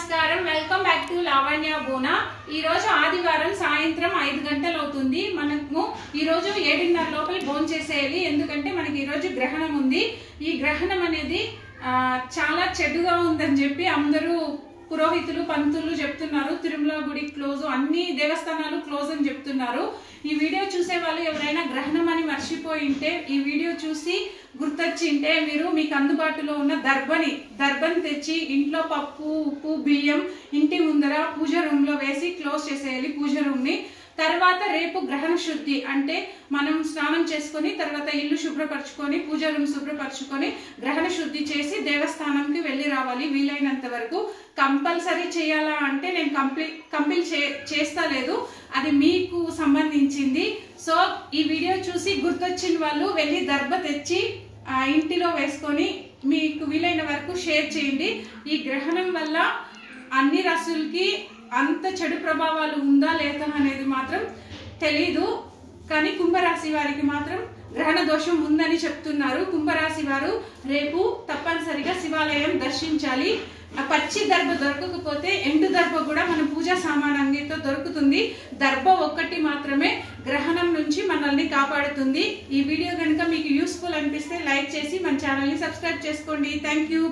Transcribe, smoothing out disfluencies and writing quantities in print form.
నమస్కారం welcome back to Lavanya బోనా। ఈ రోజు ఆదివారం సాయంత్రం 5 గంటలు అవుతుంది। మనము ఈ రోజు 7:30 లోపల భోజనం చేసేయాలి, ఎందుకంటే మనకి ఈ రోజు గ్రహణం ఉంది। ఈ గ్రహణం అనేది చాలా చెడుగా ఉందని చెప్పి అందరూ పురోహితులు పంతులు చెప్తున్నారు। తిరుమల గుడి క్లోజ్, అన్ని దేవస్థానాలు క్లోజ్ అని చెప్తున్నారు। ఈ వీడియో చూసే వాళ్ళు ఎవరైనా గ్రహణం అని మర్చిపోయింటే ఈ వీడియో చూసి గుర్తొచ్చింటే మీరు మీకు అందుబాటులో ఉన్న దర్బని తెచ్చి ఇంట్లో పప్పు ఉప్పు బియ్యం ఇంటి ముందర పూజ రూమ్ లో వేసి క్లోజ్ చేసేయాలి పూజ రూమ్ ని। తర్వాత రేపు గ్రహణ శుద్ధి అంటే మనం స్నానం చేసుకొని తర్వాత ఇల్లు శుభ్రపరచుకొని పూజ రూమ్ శుభ్రపరచుకొని గ్రహణ శుద్ధి చేసి దేవస్థానంకి వెళ్ళి రావాలి వీలైనంత వరకు। కంపల్సరీ చేయాలా అంటే నేను కంపల్ చేస్తా లేదు, అది మీకు సంబంధించింది। సో ఈ వీడియో చూసి గుర్తొచ్చిన వాళ్ళు వెళ్ళి దర్బ తెచ్చి ఇంటిలో వేసుకొని మీకు వీలైన వరకు షేర్ చేయండి। ఈ గ్రహణం వల్ల అన్ని రాశులకి అంత చెడు ప్రభావాలు ఉందా లేదా అనేది మాత్రం తెలీదు, కానీ కుంభరాశి వారికి మాత్రం గ్రహణ దోషం ఉందని చెప్తున్నారు। కుంభరాశి వారు రేపు తప్పనిసరిగా శివాలయం దర్శించాలి। పచ్చి దర్భ దొరకకపోతే ఎండు దర్భ కూడా మన పూజా సామానంగితో దొరుకుతుంది। దర్భ ఒక్కటి మాత్రమే గ్రహణం నుంచి మనల్ని కాపాడుతుంది। ఈ వీడియో కనుక మీకు యూస్ఫుల్ అనిపిస్తే లైక్ చేసి మన ఛానల్ని సబ్స్క్రైబ్ చేసుకోండి। Thank you.